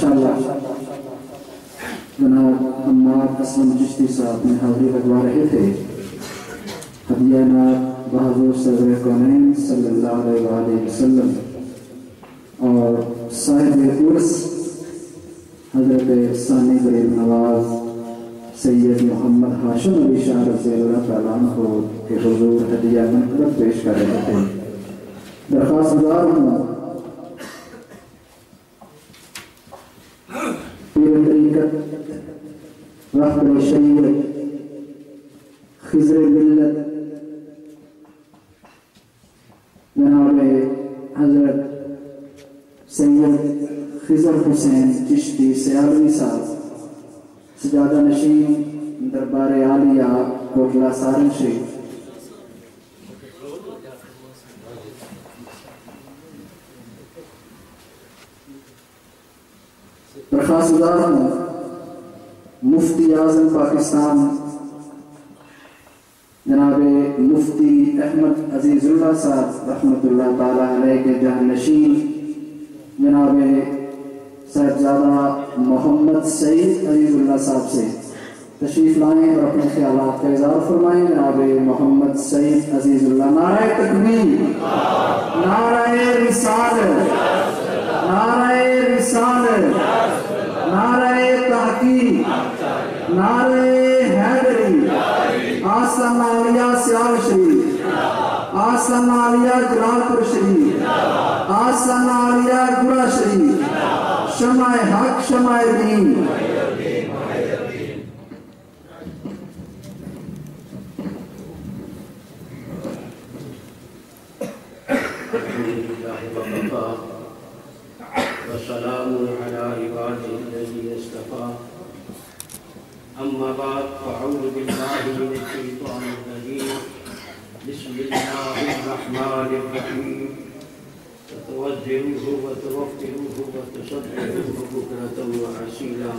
ماشاءاللہ جناب عمار اسلم چشتی صاحب نے حاضری لگوا رہے تھے. ہدیہ نات بحضور صدر کونین صلی اللہ علیہ وآلہ وسلم اور صاحب عرس حضرت ثانی غریب نواز سید محمد ہاشم علی شاہ رضی اللہ تعالیٰ عنہ کے حضور ہدیہ منقرب پیش کر رہے تھے. درخواست گزار ہوں پیر طریقت رہبر شریعت خضر ملت جناب حضرت سید خضر حسین چشتی سیالوی صاحب سجادہ نشین دربار عالیہ کوٹلہ سارن شریف درخواست گزار ہوں مفتی اعظم پاکستان جناب مفتی احمد عزیز اللہ صاحب رحمۃ اللہ تعالی علیہ کے جہانشین جناب صاحبزادہ محمد سعید عزیز اللہ صاحب سے تشریف لائیں اور اپنے خیالات کا اظہار فرمائیں. جناب محمد سعید عزیز اللہ. نعرہ تکبیر، نعرہ رسالت، نعرہ رسالت، نعرہ تحقیق، نعرہ حیدری، آستانہ عالیہ سیال شریف، آستانہ عالیہ جلال پور شریف، آستانہ عالیہ گڑا شریف، شمع حق شمع دین. وسلام على عباده الذين اصطفى أما بعد فأعوذ بالله من الشيطان الرجيم بسم الله الرحمن الرحيم وتوزروه وتوفروه وتصدروه بكرة وأصيلا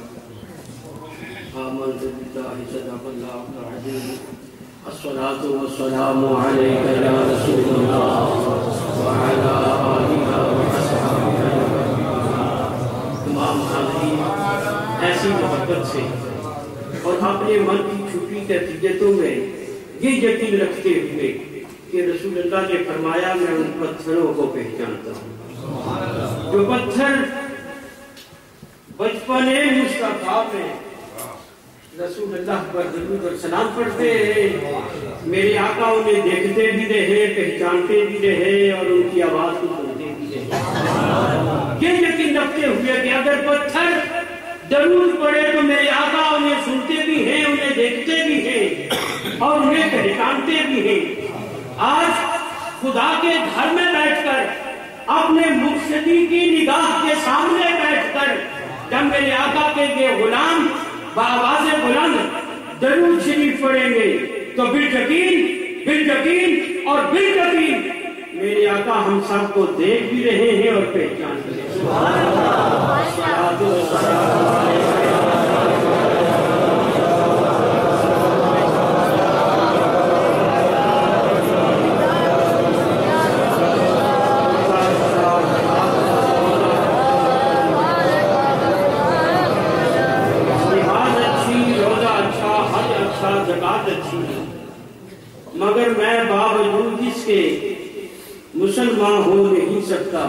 آمنت بالله صدق الله العظيم الصلاة والسلام عليك يا رسول الله وعلى آله وأصحابه تمام حاضرین ایسی محبت سے اور اپنے من کی چھپی کیفیتوں میں یہ یقین رکھتے ہوئے کہ رسول اللہ نے فرمایا میں ان پتھروں کو پہچانتا ہوں جو پتھر بچپن مصطفیٰ میں رسول اللہ پر درود اور سلام پڑھتے ہیں. میرے آقا انہیں دیکھتے بھی رہے، پہچانتے بھی رہے اور ان کی آواز کو سنتے بھی رہے. یہ یقین رکھتے ہوئے کہ اگر پتھر درود پڑے تو میرے آقا انہیں سنتے بھی ہیں، انہیں دیکھتے بھی ہیں اور انہیں پہچانتے بھی ہیں. آج خدا کے گھر میں بیٹھ کر اپنے مرشدی کی نگاہ کے سامنے بیٹھ کر جب میرے آقا کے یہ غلام بآواز بلند درود شریف پڑھیں گے تو بالیقین اور بالیقین میرے آقا ہم سب کو دیکھ بھی رہے ہیں اور پہچان بھی رہے ہیں. مگر میں باوجود اس کے مسلمان ہو نہیں سکتا.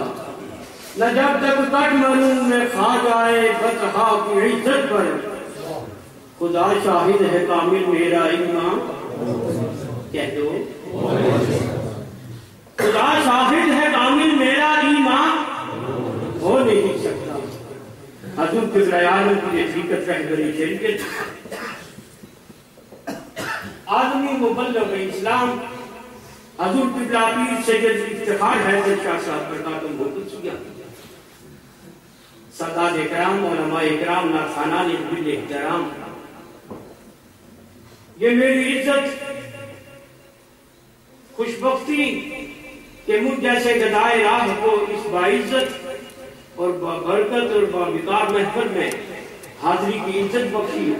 نہ جب تک کٹ مروں میں کھا جائے بطحا کی عزت پر. خدا شاہد ہے کامل میرا ایمان کہہ دو. خدا شاہد ہے کامل میرا ایمان ہو نہیں سکتا. حضور کبریان کی حقیقت رہبری شریعت آدمی مبلغ اسلام حضور قبلہ پیر سید افتخار حیدر شاہ صاحب برکاتہ محدثیہ سادات اکرام علماء اکرام ناخانان بل احترام یہ میری عزت خوشبختی کہ مجھ جیسے گدائے راہ کو اس باعزت اور برکت اور باوقار محفل میں حاضری کی عزت بخشی.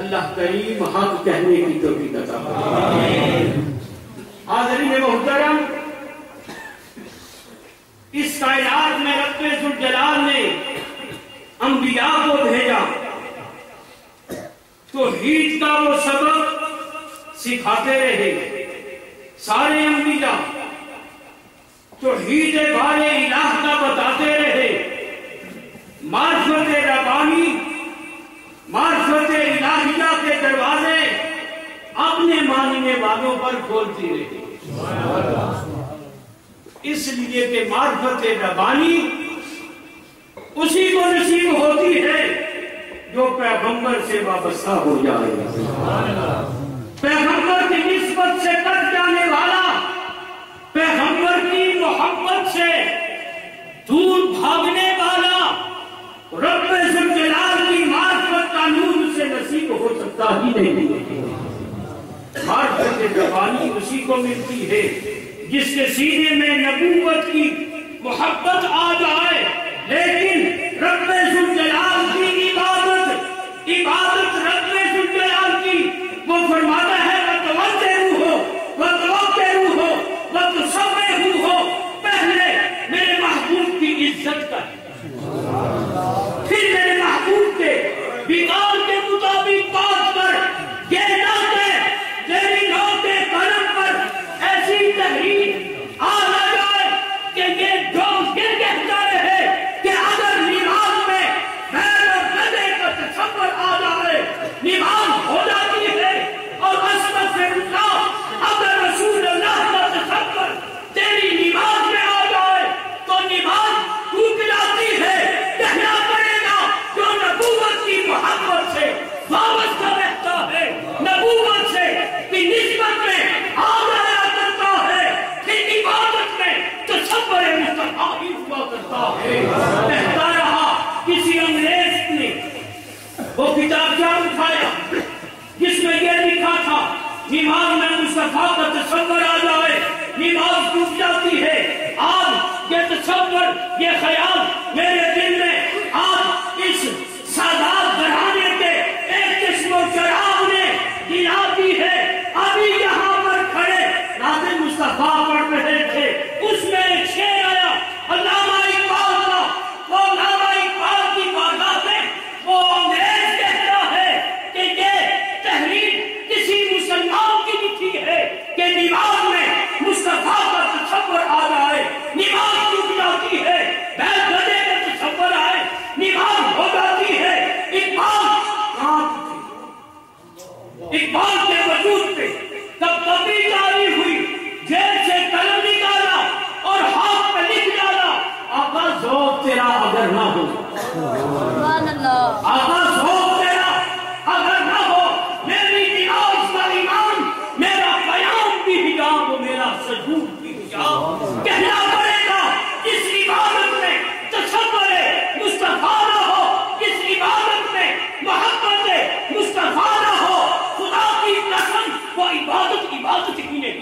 اللہ کریم حق کہنے کی توفیق عطا فرمائے. حاضرین محترم، اس کائنات میں رب ذوالجلال نے انبیاء کو بھیجا، توحید کا وہ سبق سکھاتے رہے۔ سارے انبیاء توحید بارے الہ کا بتاتے رہے۔ معرفت ربانی، معرفت الہیہ کے دروازے اپنے ماننے والوں پر کھولتی رہی، اس لیے کہ معرفت ربانی اسی کو نصیب ہوتی ہے جو پیغمبر سے وابستہ ہو جائے گا۔ پیغمبر کی نسبت سے کٹ جانے والا، پیغمبر کی محبت سے دور بھاگنے والا، رب ذوالجلال کی معرفت کا نور سے نصیب ہو سکتا ہی نہیں۔ معرفت ربانی اسی کو ملتی ہے جس کے سینے میں نبوت کی محبت آ جائے، لیکن رب ذوالجلال کی عبادت رب ذوالجلال کی، وہ فرماتا ہے پہلے میرے محبوب کی عزت کر، پھر میرے محبوب کے بگاڑ کے مطابق بات کر، یہ نہ کہ تیری نوک قلم پر ایسی تحریر آ جائے کہ یہ جو گر کہتا رہے کہ اگر نماز میں بیل اور گدھے کا تصور آ جائے نماز ہو جاتی ہے، اور استغفر اللہ اگر رسول اللہ کا تصور تیری نماز میں آ جائے تو نماز ٹوٹ جاتی ہے۔ کہنا پڑے گا جو نبوت کی محبت سے وابستہ رہتا ہے، نبوت سے کی نسبت میں آ جایا کرتا ہے، پھر عبادت میں تصور مصطفیٰ ہی ہوا کرتا ہے۔ کہتا رہا کسی انگریز نے وہ کتاب کیا اٹھایا جس میں یہ لکھا تھا نماز میں مصطفیٰ کا تصور آ جائے نماز ٹوٹ جاتی ہے۔ آج یہ تصور، یہ خیال میرے دل میں آج اس سادات گھرانے کے ایک قسم و چراغ نے دلا دی ہے۔ ابھی یہاں پر کھڑے نعت مصطفیٰ پڑھ رہے تھے، اس میں ایک شعر آیا علامہ اقبال کا، وہ علامہ اقبال کی بارگاہ میں وہ انگریز کہتا ہے کہ یہ تحریر کسی مسلمان کی لکھی ہے کہ نماز میں مصطفیٰ کا تصور آ جائے نماز ٹوٹ جاتی ہے، بیل گدھے کا تصور آئے نماز ہو جاتی ہے۔ اقبال کے وجود پہ تب تبھی جاری ہوئی، جیل سے قلم نکالا اور ہاتھ پہ لکھ ڈالا آقا ذوق تیرا اگر نہ ہو، آقا ذوق تیرا اگر نہ ہو، میری نماز کا ایمان، میرا قیام بھی حجاب، میرا سجود بھی حجاب۔ کہنا پڑے گا اس عبادت میں تصور مصطفیٰ نہ ہو، اس عبادت میں محبت مصطفیٰ نہ ہو، خدا کی قسم وہ عبادت ہی نہیں۔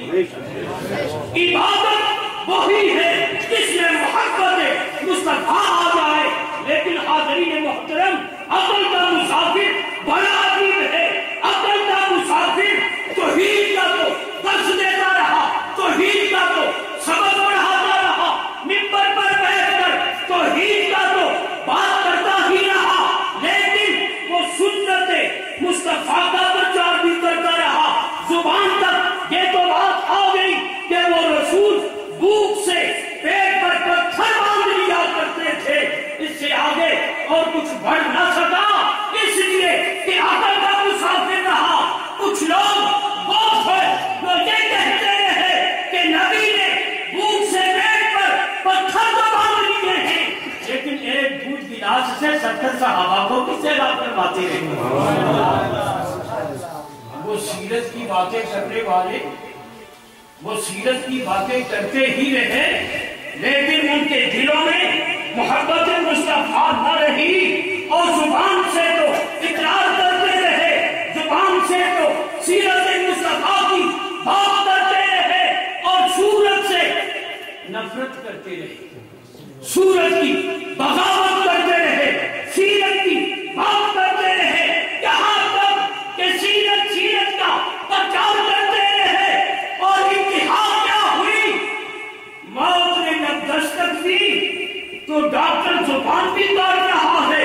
عبادت وہی ہے جس میں محبت مصطفیٰ آ جائے۔ لیکن حاضرین محترم، عقل کا مسافر بڑا عجیب ہے۔ عقل کا مسافر توحید کا تو درس دیتا رہا، توحید کا تو سبق پڑھاتا رہا، منبر پر بیٹھ کر توحید کا تو بات کرتا ہی رہا، لیکن وہ سنت مصطفیٰ کا پرچار بھی کرتا رہا۔ زبان تک یہ تو بات آ گئی کہ وہ رسول بھوک سے پیٹ پر پتھر باندھ لیا کرتے تھے، اس سے آگے اور کچھ بڑھ نہ سکا، اس لیے کہ عقل کا مسافر رہا۔ کچھ لوگ بہت ہے جو یہ کہتے رہے کہ نبی نے بھوک سے پیٹ پر پتھر تو باندھ لیے ہیں، لیکن ایک دودھ گلاس سے 70 صحابہ کو کس سے رات کرواتے رہے۔ وہ سیرت کی باتیں کرنے والے وہ سیرت کی باتیں کرتے ہی رہے، لیکن ان کے دلوں میں محبت مصطفیٰ نہ رہی، اور زبان سے تو اقرار کرتے رہے، زبان سے تو سیرت مصطفیٰ کی بات کرتے رہے، اور صورت سے نفرت کرتے رہے، صورت کی بغاوت کرتے رہے، سیرت کی بات کرتے رہے، یہاں تک کہ سیرت کا پرچار کرتے رہے، اور انتہا کیا ہوئی؟ موت نے جب دستک دی تو ڈاکٹر زبان بھی کاٹ رہا ہے،